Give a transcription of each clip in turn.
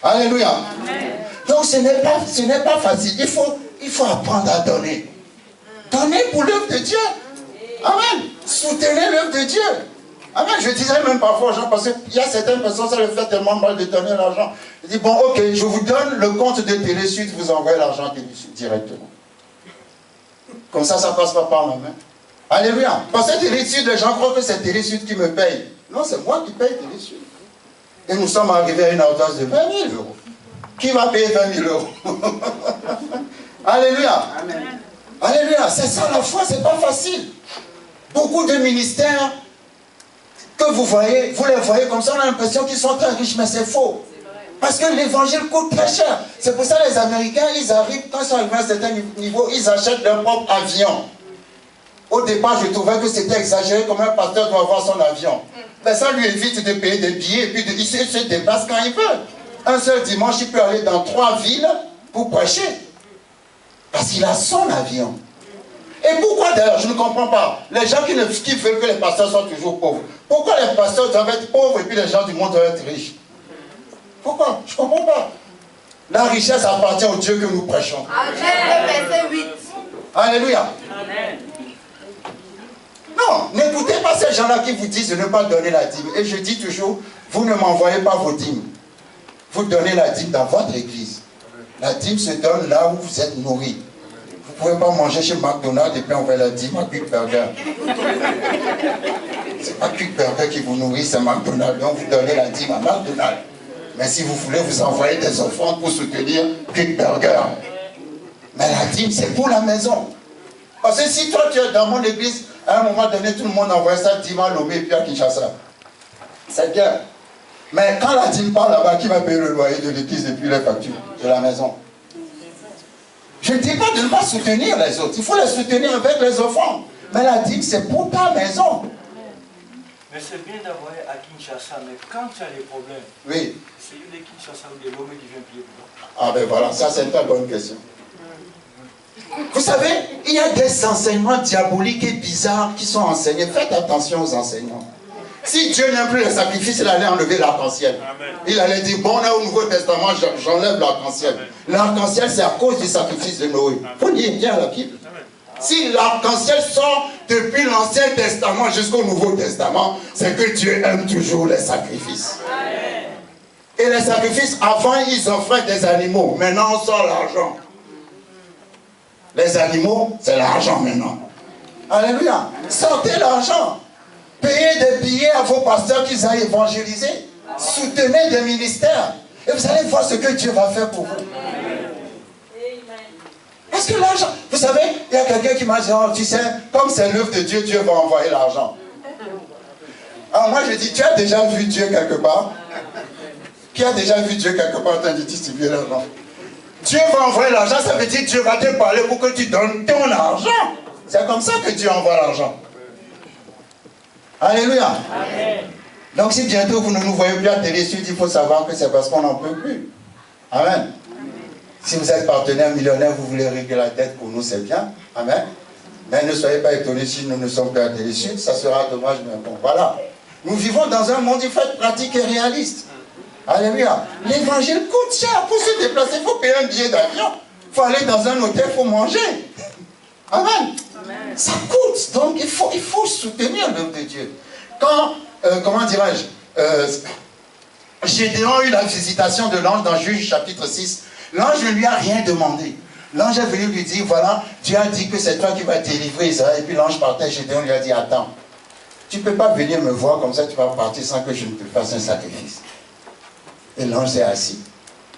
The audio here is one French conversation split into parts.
Alléluia. Donc ce n'est pas facile. Il faut apprendre à donner. Donner pour l'œuvre de Dieu. Amen. Soutenez l'œuvre de Dieu. Amen. Je disais même parfois aux gens, parce qu'il y a certaines personnes, ça leur fait tellement mal de donner l'argent. Je dis, bon, ok, je vous donne le compte de Télésud, vous envoyez l'argent à Télésud directement. Comme ça passe pas par ma main. Alléluia. Parce que Télésud, les gens croient que c'est Télésud qui me paye. Non, c'est moi qui paye Télésud. Et nous sommes arrivés à une audience de 20 000 euros. Qui va payer 20 000 euros? Alléluia. Amen. Alléluia. C'est ça la foi, c'est pas facile. Beaucoup de ministères que vous voyez, vous les voyez comme ça, on a l'impression qu'ils sont très riches, mais c'est faux. Parce que l'évangile coûte très cher. C'est pour ça que les Américains, ils arrivent, quand ils sont arrivés à un certain niveau, ils achètent leur propre avion. Au départ, je trouvais que c'était exagéré, comme un pasteur doit avoir son avion. Mais ça lui évite de payer des billets, et puis il se déplace quand il veut. Un seul dimanche, il peut aller dans 3 villes pour prêcher. Parce qu'il a son avion. Et pourquoi d'ailleurs, je ne comprends pas, les gens qui veulent que les pasteurs soient toujours pauvres, pourquoi les pasteurs doivent être pauvres et puis les gens du monde doivent être riches? Pourquoi? Je ne comprends pas. La richesse appartient au Dieu que nous prêchons. Amen. Verset 8. Alléluia. Amen. Non, n'écoutez pas ces gens-là qui vous disent de ne pas donner la dîme. Et je dis toujours, vous ne m'envoyez pas vos dîmes. Vous donnez la dîme dans votre église. La dîme se donne là où vous êtes nourris. Vous ne pouvez pas manger chez McDonald's et puis envoyer la dîme à Quick Burger. C'est pas Quick Burger qui vous nourrit, c'est McDonald's. Donc vous donnez la dîme à McDonald's. Mais si vous voulez vous envoyer des offrandes pour soutenir Quick Burger. Mais la dîme, c'est pour la maison. Parce que si toi tu es dans mon église, à un moment donné, tout le monde envoie ça dîme à Lomé et puis à Kinshasa. C'est bien. Mais quand la dîme part là-bas, qui va payer le loyer de l'église et puis les factures de la maison? Je ne dis pas de ne pas soutenir les autres. Il faut les soutenir avec les offrandes. Mais la dîme, c'est pour ta maison. Mais c'est bien d'envoyer à Kinshasa, mais quand tu as des problèmes, oui. C'est une de Kinshasa ou de Lomé qui vient payer pour toi. Ah ben voilà, ça c'est une très bonne question. Vous savez, il y a des enseignements diaboliques et bizarres qui sont enseignés. Faites attention aux enseignements. Si Dieu n'aime plus les sacrifices, il allait enlever l'arc-en-ciel. Il allait dire, bon, là au Nouveau Testament, j'enlève l'arc-en-ciel. L'arc-en-ciel, c'est à cause du sacrifice de Noé. Il faut lire bien la Bible. Si l'arc-en-ciel sort depuis l'Ancien Testament jusqu'au Nouveau Testament, c'est que Dieu aime toujours les sacrifices. Et les sacrifices, avant, ils offraient des animaux. Maintenant, on sort l'argent. Les animaux, c'est l'argent maintenant. Alléluia. Sortez l'argent. Payez des billets à vos pasteurs qu'ils aillent évangéliser. Soutenez des ministères. Et vous allez voir ce que Dieu va faire pour vous. Parce que l'argent, vous savez, il y a quelqu'un qui m'a dit, oh, tu sais, comme c'est l'œuvre de Dieu, Dieu va envoyer l'argent. Alors moi je dis, tu as déjà vu Dieu quelque part? Qui a déjà vu Dieu quelque part en train de distribuer l'argent? Dieu va envoyer l'argent, ça veut dire que Dieu va te parler pour que tu donnes ton argent. C'est comme ça que Dieu envoie l'argent. Alléluia. Amen. Donc si bientôt vous ne nous voyez plus à Télésud, il faut savoir que c'est parce qu'on n'en peut plus. Amen. Si vous êtes partenaire millionnaire, vous voulez régler la dette pour nous, c'est bien. Amen. Mais ne soyez pas étonnés si nous ne sommes plus à Télésud, ça sera dommage, mais bon, voilà. Nous vivons dans un monde, il faut être pratique et réaliste. Alléluia. L'évangile coûte cher pour se déplacer. Il faut payer un billet d'avion. Il faut aller dans un hôtel, il faut manger. Amen. Amen. Ça coûte. Donc il faut soutenir l'œuvre de Dieu. Quand, comment dirais-je, Gédéon a eu la visitation de l'ange dans Juge chapitre 6. L'ange ne lui a rien demandé. L'ange est venu lui dire, voilà, Dieu a dit que c'est toi qui vas délivrer Israël. Et puis l'ange partait, Gédéon lui a dit, attends, tu ne peux pas venir me voir comme ça, tu vas partir sans que je ne te fasse un sacrifice. Et l'ange s'est assis.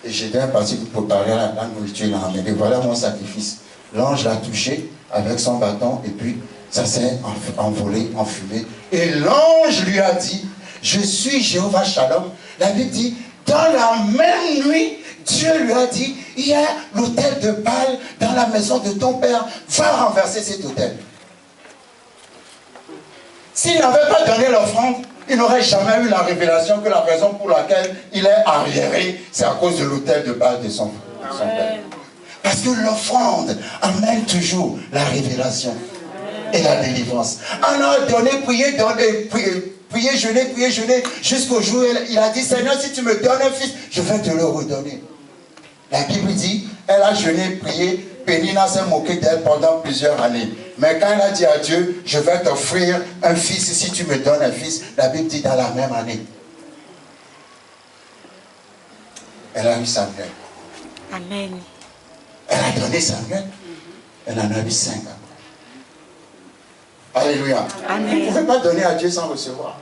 Et Gédéon est parti pour préparer la nourriture, il a ramené. Voilà mon sacrifice. L'ange l'a touché avec son bâton et puis ça s'est envolé, enfumé. Et l'ange lui a dit, je suis Jéhovah Shalom. La Bible dit, dans la même nuit, Dieu lui a dit, il y a l'autel de Baal dans la maison de ton père, va renverser cet autel. S'il n'avait pas donné l'offrande, il n'aurait jamais eu la révélation que la raison pour laquelle il est arriéré, c'est à cause de l'autel de Baal de son père. Parce que l'offrande amène toujours la révélation et la délivrance. On a donné, prié, donné, prié, jeûné, jusqu'au jour où il a dit, Seigneur, si tu me donnes un fils, je vais te le redonner. La Bible dit, elle a jeûné, prié, Pénina s'est moquée d'elle pendant plusieurs années. Mais quand elle a dit à Dieu, je vais t'offrir un fils si tu me donnes un fils, la Bible dit dans la même année. Elle a eu Samuel. Amen. Elle a donné Samuel. Elle en a eu 5 après. Alléluia. Amen. Vous ne pouvez pas donner à Dieu sans recevoir.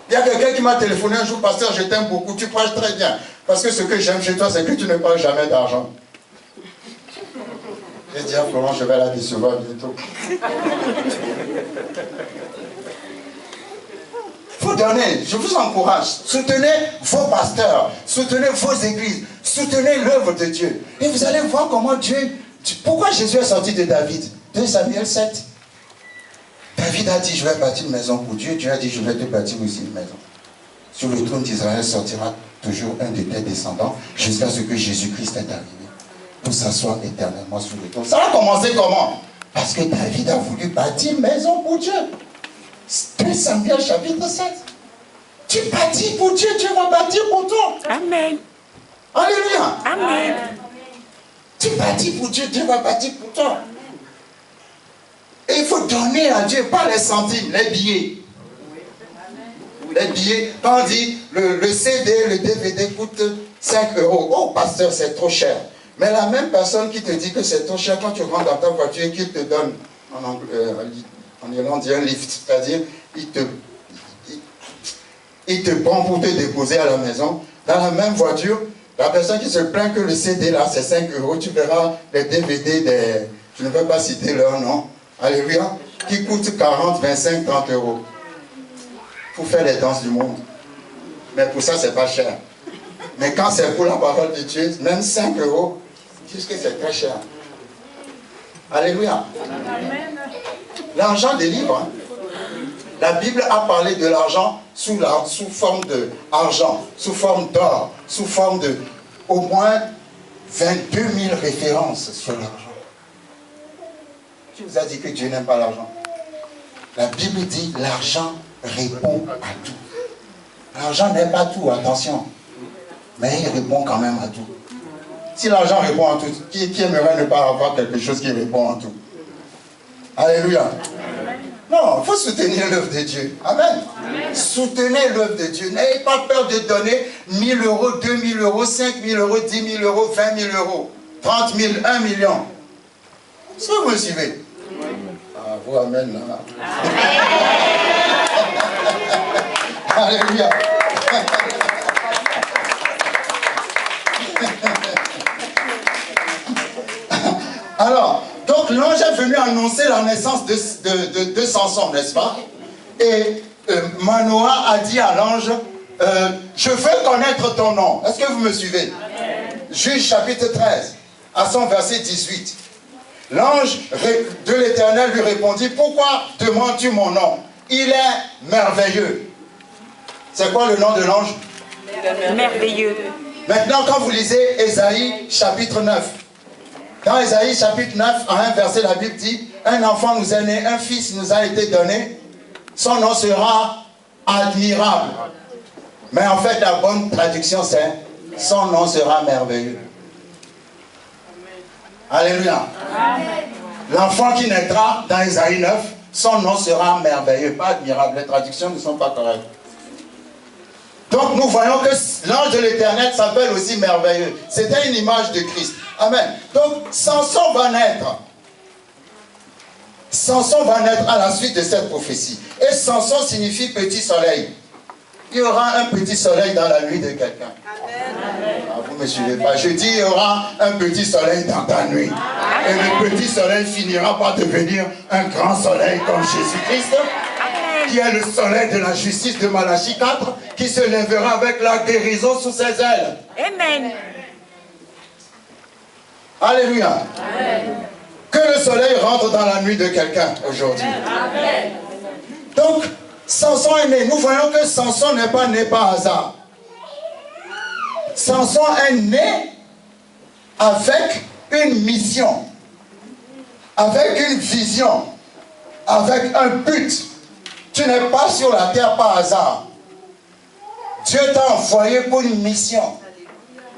Il y a quelqu'un qui m'a téléphoné un jour, pasteur, je t'aime beaucoup, tu prêches très bien. Parce que ce que j'aime chez toi, c'est que tu ne parles jamais d'argent. J'ai dit à Florent, je vais la décevoir bientôt. Faut donner, je vous encourage. Soutenez vos pasteurs, soutenez vos églises, soutenez l'œuvre de Dieu. Et vous allez voir comment Dieu... Pourquoi Jésus est sorti de David? 2 Samuel 7. David a dit, je vais bâtir une maison pour Dieu. Dieu a dit, je vais te bâtir aussi une maison. Sur le trône d'Israël sortira toujours un de tes descendants jusqu'à ce que Jésus-Christ est arrivé pour s'asseoir éternellement sur le trône. Ça a commencé comment? Parce que David a voulu bâtir une maison pour Dieu. 2 Samuel chapitre 7. Tu bâtis pour Dieu, Dieu va bâtir pour toi. Amen. Alléluia. Amen. Tu bâtis pour Dieu, Dieu va bâtir pour toi. Et il faut donner à Dieu, pas les centimes, les billets. Les billets, quand on dit le CD, le DVD coûte 5 €. Oh, pasteur, c'est trop cher. Mais la même personne qui te dit que c'est trop cher, quand tu rentres dans ta voiture et qu'il te donne, en Irlande, il y a un lift, c'est-à-dire, il te prend pour te déposer à la maison. Dans la même voiture, la personne qui se plaint que le CD là, c'est 5 €, tu verras les DVD, je ne vais pas citer leur nom, alléluia, qui coûtent 40, 25, 30 €. Pour faire les danses du monde. Mais pour ça, c'est pas cher. Mais quand c'est pour la parole de Dieu, même 5 €, puisque c'est très cher. Alléluia. L'argent délivre. Hein. La Bible a parlé de l'argent sous forme d'argent, sous forme d'or, sous forme de au moins 22 000 références sur l'argent. Qui vous a dit que Dieu n'aime pas l'argent? La Bible dit l'argent répond à tout. L'argent n'est pas tout, attention. Mais il répond quand même à tout. Si l'argent répond à tout, qui aimerait ne pas avoir quelque chose qui répond à tout? Alléluia. Non, il faut soutenir l'œuvre de Dieu. Amen. Soutenez l'œuvre de Dieu. N'ayez pas peur de donner 1 000 €, 2 000 €, 5 000 €, 10 000 €, 20 000 €, 30 000, 1 million. Est-ce que vous me suivez? Ah, vous, amen. Là. Alléluia. Alors, donc l'ange est venu annoncer la naissance de Samson, n'est-ce pas? Et Manoah a dit à l'ange, je veux connaître ton nom. Est-ce que vous me suivez? Juge chapitre 13, à son verset 18. L'ange de l'Éternel lui répondit, pourquoi demandes-tu mon nom? Il est merveilleux. C'est quoi le nom de l'ange? Merveilleux. Maintenant, quand vous lisez Ésaïe chapitre 9, dans Ésaïe chapitre 9, à un verset, la Bible dit, un enfant nous est né, un fils nous a été donné, son nom sera admirable. Mais en fait, la bonne traduction, c'est, son nom sera merveilleux. Alléluia. L'enfant qui naîtra dans Ésaïe 9, son nom sera merveilleux, pas admirable. Les traductions ne sont pas correctes. Donc nous voyons que l'ange de l'Éternel s'appelle aussi merveilleux. C'était une image de Christ. Amen. Donc Samson va naître. Samson va naître à la suite de cette prophétie. Et Samson signifie petit soleil. Il y aura un petit soleil dans la nuit de quelqu'un. Ah, vous ne me suivez pas. Je dis il y aura un petit soleil dans ta nuit. Et le petit soleil finira par devenir un grand soleil comme Jésus-Christ, qui est le soleil de la justice de Malachie 4, qui se lèvera avec la guérison sous ses ailes. Amen. Alléluia. Amen. Que le soleil rentre dans la nuit de quelqu'un aujourd'hui. Donc, Samson est né. Nous voyons que Samson n'est pas né par hasard. Samson est né avec une mission, avec une vision, avec un but. Tu n'es pas sur la terre par hasard. Dieu t'a envoyé pour une mission.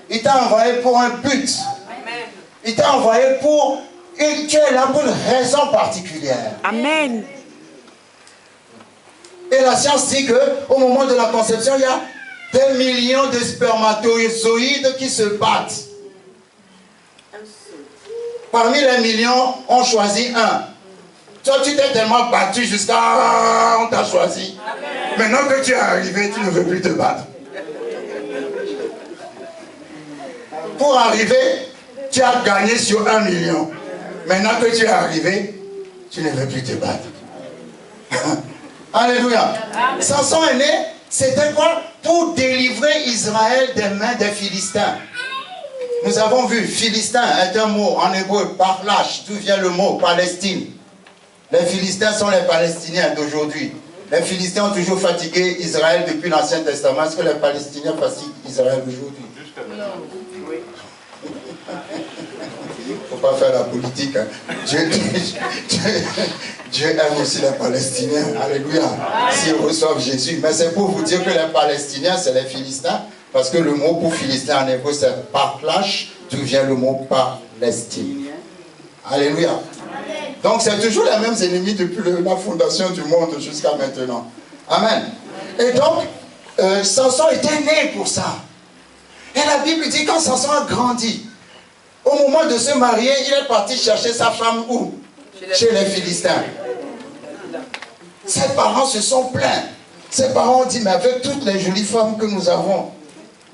Il t'a envoyé pour un but. Il t'a envoyé pour... Et tu es là pour une raison particulière. Amen. Et la science dit qu'au moment de la conception, il y a des millions de spermatozoïdes qui se battent. Parmi les millions, on choisit un. Toi, tu t'es tellement battu jusqu'à... on t'a choisi. Maintenant que tu es arrivé, tu ne veux plus te battre. Pour arriver, tu as gagné sur 1 million. Maintenant que tu es arrivé, tu ne veux plus te battre. Alléluia. Samson est né, c'était quoi? Pour délivrer Israël des mains des Philistins. Nous avons vu, Philistin est un mot en hébreu, parlash, d'où vient le mot Palestine. Les Philistins sont les Palestiniens d'aujourd'hui. Les Philistins ont toujours fatigué Israël depuis l'Ancien Testament. Est-ce que les Palestiniens fatiguent Israël aujourd'hui? Il ne faut pas faire la politique. Hein. Dieu aime aussi les Palestiniens. Alléluia. S'ils reçoivent Jésus. Mais c'est pour vous dire que les Palestiniens, c'est les Philistins. Parce que le mot pour Philistin en hébreu, c'est parlash, d'où vient le mot Palestine. Alléluia. Donc c'est toujours les mêmes ennemis depuis la fondation du monde jusqu'à maintenant. Amen. Et donc, Samson était né pour ça. Et la Bible dit quand Samson a grandi, au moment de se marier, il est parti chercher sa femme où? Chez les Philistins. Ses parents se sont plaints. Ses parents ont dit, mais avec toutes les jolies femmes que nous avons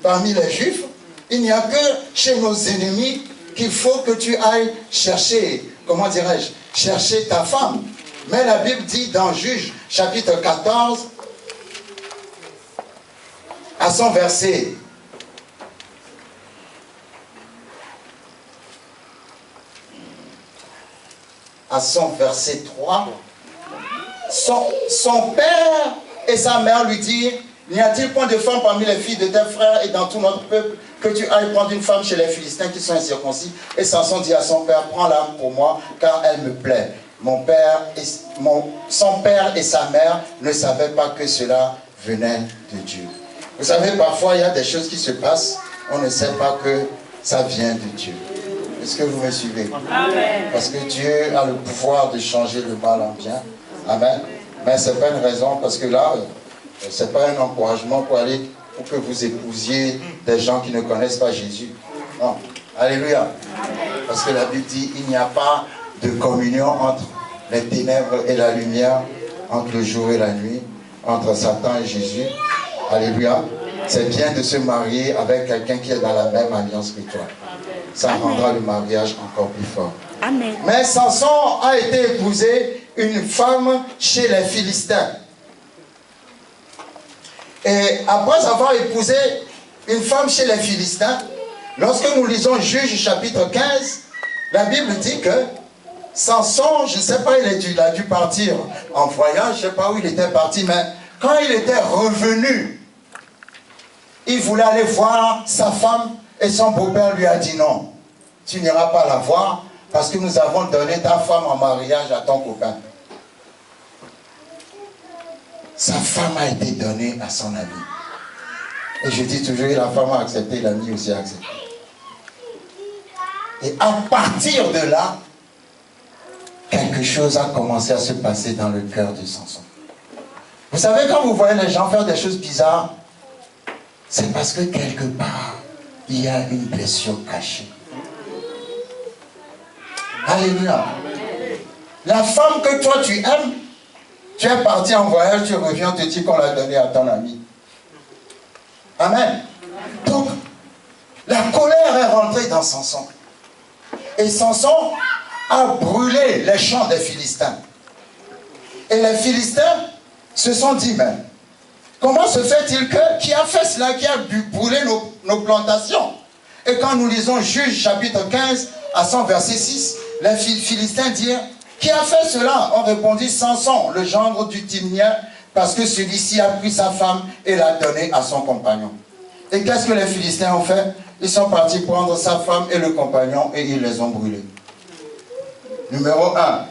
parmi les Juifs, il n'y a que chez nos ennemis qu'il faut que tu ailles chercher, comment dirais-je, chercher ta femme. Mais la Bible dit dans Juge, chapitre 14, à son verset à son verset 3, son père et sa mère lui dirent, n'y a-t-il point de femme parmi les filles de tes frères et dans tout notre peuple que tu ailles prendre une femme chez les Philistins qui sont incirconcis? Et Samson dit à son père, prends-la pour moi car elle me plaît. Son père et sa mère ne savaient pas que cela venait de Dieu. Vous savez, parfois il y a des choses qui se passent, on ne sait pas que ça vient de Dieu. Est-ce que vous me suivez? Amen. Parce que Dieu a le pouvoir de changer le mal en bien. Amen. Mais ce n'est pas une raison, parce que là, ce n'est pas un encouragement pour que vous épousiez des gens qui ne connaissent pas Jésus. Non. Alléluia. Parce que la Bible dit, il n'y a pas de communion entre les ténèbres et la lumière, entre le jour et la nuit, entre Satan et Jésus. Alléluia. C'est bien de se marier avec quelqu'un qui est dans la même alliance que toi. Ça rendra le mariage encore plus fort. Amen. Mais Samson a été épousé une femme chez les Philistins. Et après avoir épousé une femme chez les Philistins, lorsque nous lisons Juge chapitre 15, la Bible dit que Samson, je ne sais pas, il a dû partir en voyage, je ne sais pas où il était parti, mais quand il était revenu, il voulait aller voir sa femme et son beau-père lui a dit non, tu n'iras pas la voir parce que nous avons donné ta femme en mariage à ton copain. Sa femme a été donnée à son ami. Et je dis toujours, la femme a accepté, l'ami aussi a accepté. Et à partir de là, quelque chose a commencé à se passer dans le cœur de Samson. Vous savez, quand vous voyez les gens faire des choses bizarres, c'est parce que quelque part, il y a une blessure cachée. Alléluia. La femme que toi tu aimes, tu es parti en voyage, tu reviens, tu te dis qu'on l'a donnée à ton ami. Amen. Donc, la colère est rentrée dans Samson. Et Samson a brûlé les champs des Philistins. Et les Philistins se sont dit, mais comment se fait-il que, qui a fait cela, qui a brûlé nos plantations? Et quand nous lisons Juge chapitre 15 à son verset 6, les Philistins dirent, qui a fait cela? On répondit, Samson, le gendre du Timnien, parce que celui-ci a pris sa femme et l'a donnée à son compagnon. Et qu'est-ce que les Philistins ont fait? Ils sont partis prendre sa femme et le compagnon et ils les ont brûlés. Numéro 1.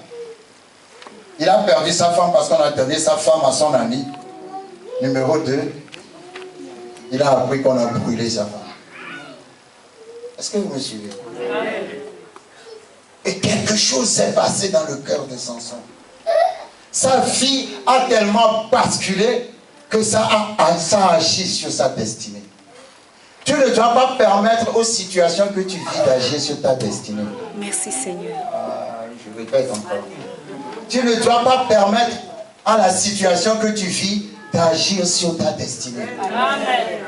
Il a perdu sa femme parce qu'on a donné sa femme à son ami. Numéro 2, il a appris qu'on a brûlé sa femme. Est-ce que vous me suivez? Et quelque chose s'est passé dans le cœur de Samson. Sa vie a tellement basculé que ça a agi sur sa destinée. Tu ne dois pas permettre aux situations que tu vis d'agir sur ta destinée. Merci Seigneur. Je répète encore. Tu ne dois pas permettre à la situation que tu vis d'agir sur ta destinée. Amen.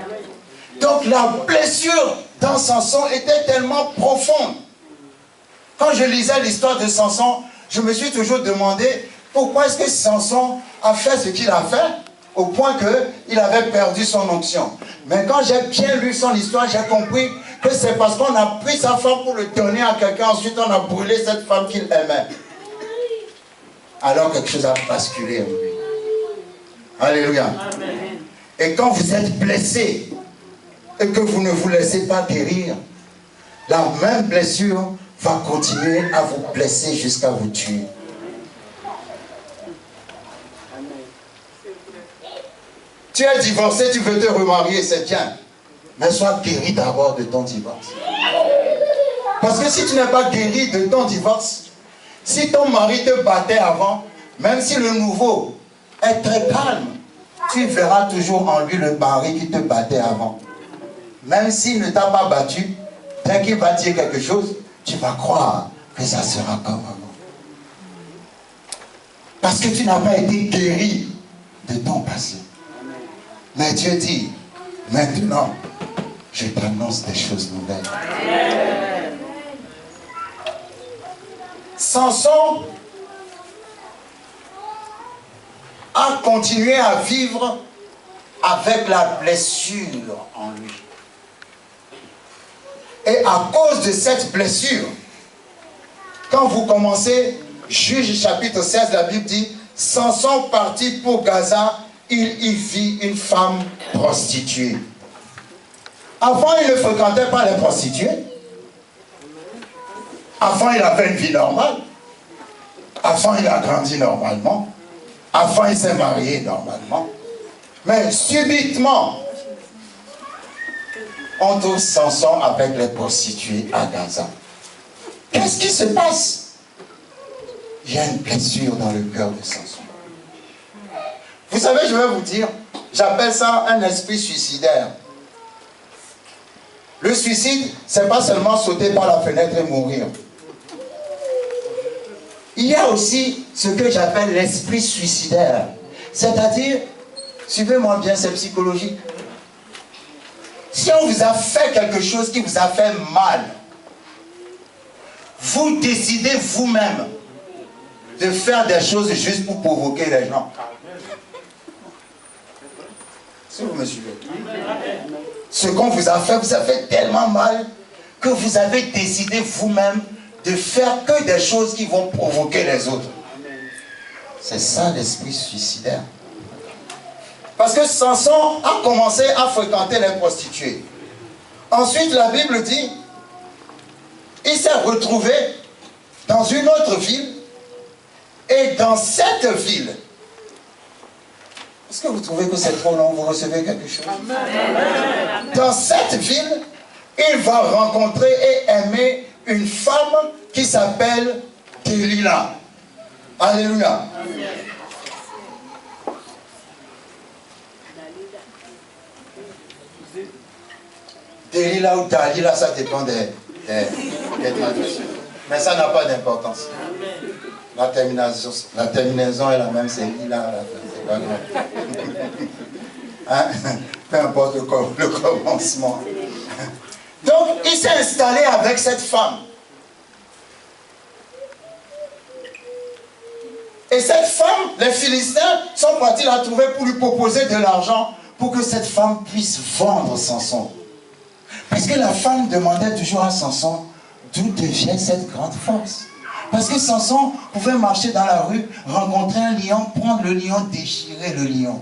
Donc la blessure dans Samson était tellement profonde. Quand je lisais l'histoire de Samson, je me suis toujours demandé pourquoi est-ce que Samson a fait ce qu'il a fait au point qu'il avait perdu son onction. Mais quand j'ai bien lu son histoire, j'ai compris que c'est parce qu'on a pris sa femme pour le donner à quelqu'un, ensuite on a brûlé cette femme qu'il aimait. Alors quelque chose a basculé en lui. Alléluia. Amen. Et quand vous êtes blessé et que vous ne vous laissez pas guérir, la même blessure va continuer à vous blesser jusqu'à vous tuer. Tu es divorcé, tu veux te remarier, c'est bien. Mais sois guéri d'abord de ton divorce. Parce que si tu n'es pas guéri de ton divorce, si ton mari te battait avant, même si le nouveau est très calme, tu verras toujours en lui le mari qui te battait avant. Même s'il ne t'a pas battu, dès qu'il va dire quelque chose, tu vas croire que ça sera comme avant. Parce que tu n'as pas été guéri de ton passé. Mais Dieu dit, maintenant, je t'annonce des choses nouvelles. Samson a continué à vivre avec la blessure en lui. Et à cause de cette blessure, quand vous commencez, Juge chapitre 16, la Bible dit, Samson partit pour Gaza, il y vit une femme prostituée. Avant, il ne fréquentait pas les prostituées. Avant, il avait une vie normale. Avant, il a grandi normalement. Avant, il s'est marié normalement. Mais subitement, on trouve Samson avec les prostituées à Gaza. Qu'est-ce qui se passe? Il y a une blessure dans le cœur de Samson. Vous savez, je vais vous dire, j'appelle ça un esprit suicidaire. Le suicide, c'est pas seulement sauter par la fenêtre et mourir. Il y a aussi ce que j'appelle l'esprit suicidaire. C'est-à-dire, suivez-moi bien, c'est psychologique. Si on vous a fait quelque chose qui vous a fait mal, vous décidez vous-même de faire des choses juste pour provoquer les gens. Si vous me suivez. Ce qu'on vous a fait tellement mal que vous avez décidé vous-même de faire que des choses qui vont provoquer les autres. C'est ça l'esprit suicidaire. Parce que Samson a commencé à fréquenter les prostituées. Ensuite, la Bible dit, il s'est retrouvé dans une autre ville. Et dans cette ville, est-ce que vous trouvez que c'est trop long? Vous recevez quelque chose? Dans cette ville, il va rencontrer et aimer une femme qui s'appelle Delilah. Alléluia. Delilah ou Dalila, ça dépend des traductions. Mais ça n'a pas d'importance. La terminaison est la même, c'est Lila. C'est pas grave. Hein? Peu importe le commencement. Donc, il s'est installé avec cette femme. Et cette femme, les Philistins sont partis la trouver pour lui proposer de l'argent pour que cette femme puisse vendre Samson. Parce que la femme demandait toujours à Samson d'où devient cette grande force. Parce que Samson pouvait marcher dans la rue, rencontrer un lion, prendre le lion, déchirer le lion.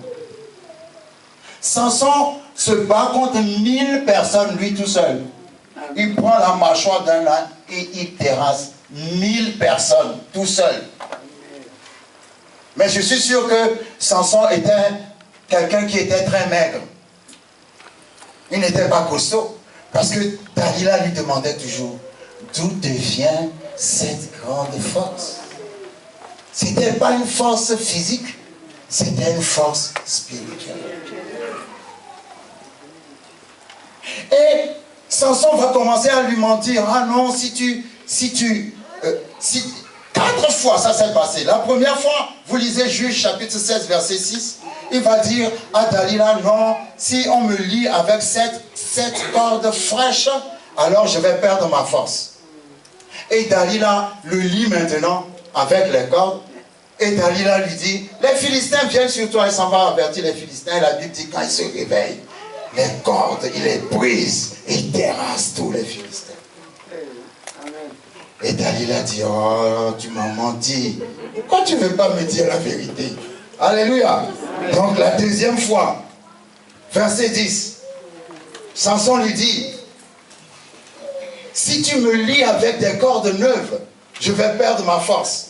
Samson se bat contre 1000 personnes, lui tout seul. Il prend la mâchoire d'un âne et il terrasse 1000 personnes, tout seul. Mais je suis sûr que Samson était quelqu'un qui était très maigre. Il n'était pas costaud. Parce que Dalila lui demandait toujours, d'où devient cette grande force? Ce n'était pas une force physique, c'était une force spirituelle. Et Samson va commencer à lui mentir. Ah non, si 4 fois ça s'est passé. La première fois, vous lisez Juge chapitre 16 verset 6. Il va dire à Dalila, non, si on me lie avec cette corde fraîche, alors je vais perdre ma force. Et Dalila le lie maintenant avec les cordes. Et Dalila lui dit, les Philistins viennent sur toi. Il s'en va avertir les Philistins. Et la Bible dit, quand ils se réveillent, les cordes, il les brise et il terrasse tous les Philistins. Et Dalila dit, oh, tu m'as menti. Pourquoi tu ne veux pas me dire la vérité? Alléluia. Donc la deuxième fois, verset 10, Samson lui dit, si tu me lis avec des cordes neuves, je vais perdre ma force.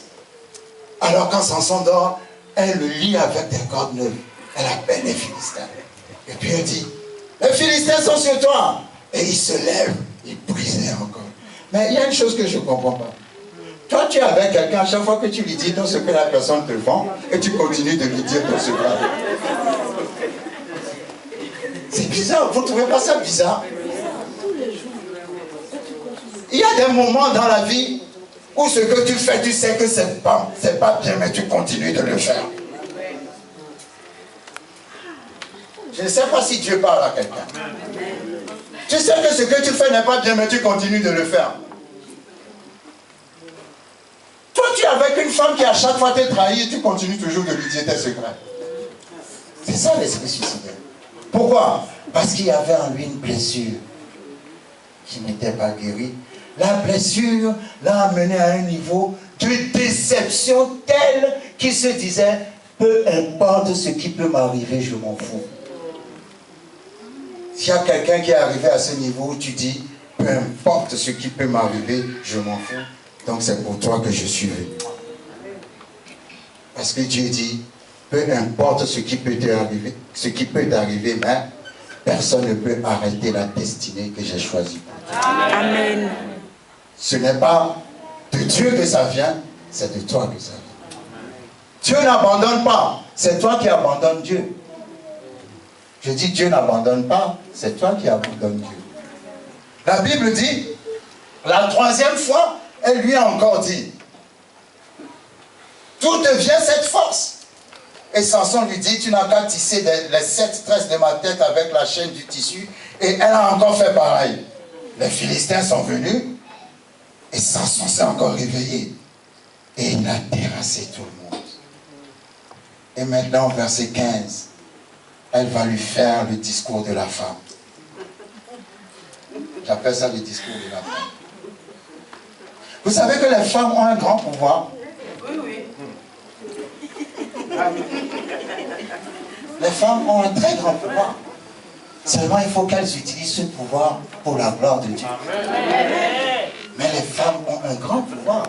Alors quand Samson dort, elle le lit avec des cordes neuves. Elle appelle les Philistins. Et puis elle dit, les Philistins sont sur toi. Et il se lève, il brisait encore. Mais il y a une chose que je ne comprends pas. Toi, tu es avec quelqu'un, à chaque fois que tu lui dis tout ce que la personne te vend, et tu continues de lui dire tout ce que... C'est bizarre, vous ne trouvez pas ça bizarre? Il y a des moments dans la vie où ce que tu fais, tu sais que c'est pas bien, mais tu continues de le faire. Je ne sais pas si Dieu parle à quelqu'un. Tu sais que ce que tu fais n'est pas bien, mais tu continues de le faire. Toi, tu es avec une femme qui à chaque fois te trahit et tu continues toujours de lui dire tes secrets. C'est ça l'esprit suicidaire. Pourquoi? Parce qu'il y avait en lui une blessure qui n'était pas guérie. La blessure l'a amené à un niveau de déception tel qu'il se disait, peu importe ce qui peut m'arriver, je m'en fous. S'il y a quelqu'un qui est arrivé à ce niveau où tu dis, peu importe ce qui peut m'arriver, je m'en fous. Donc c'est pour toi que je suis venu. Parce que Dieu dit, peu importe ce qui peut t'arriver, mais personne ne peut arrêter la destinée que j'ai choisie pour toi. Amen. Ce n'est pas de Dieu que ça vient, c'est de toi que ça vient. Dieu n'abandonne pas, c'est toi qui abandonnes Dieu. Je dis Dieu n'abandonne pas, c'est toi qui abandonnes Dieu. La Bible dit, la troisième fois, elle lui a encore dit, d'où devient cette force? Et Samson lui dit, tu n'as qu'à tisser les 7 tresses de ma tête avec la chaîne du tissu. Et elle a encore fait pareil. Les Philistins sont venus et Samson s'est encore réveillé. Et il a terrassé tout le monde. Et maintenant, verset 15, elle va lui faire le discours de la femme. J'appelle ça le discours de la femme. Vous savez que les femmes ont un grand pouvoir. Oui, oui. Les femmes ont un très grand pouvoir. Seulement, il faut qu'elles utilisent ce pouvoir pour la gloire de Dieu. Mais les femmes ont un grand pouvoir.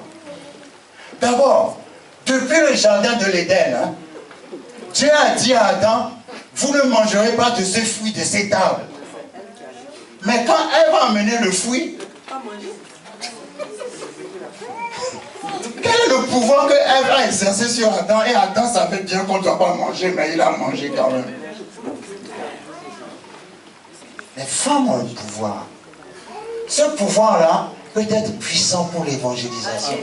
D'abord, depuis le jardin de l'Éden, Dieu a dit à Adam, vous ne mangerez pas de ce fruit de cet arbre. Mais quand elle va amener le fruit, quel est le pouvoir qu'elle va exercer sur Adam? Et Adam savait bien qu'on ne doit pas manger, mais il a mangé quand même. Les femmes ont un pouvoir. Ce pouvoir-là peut être puissant pour l'évangélisation.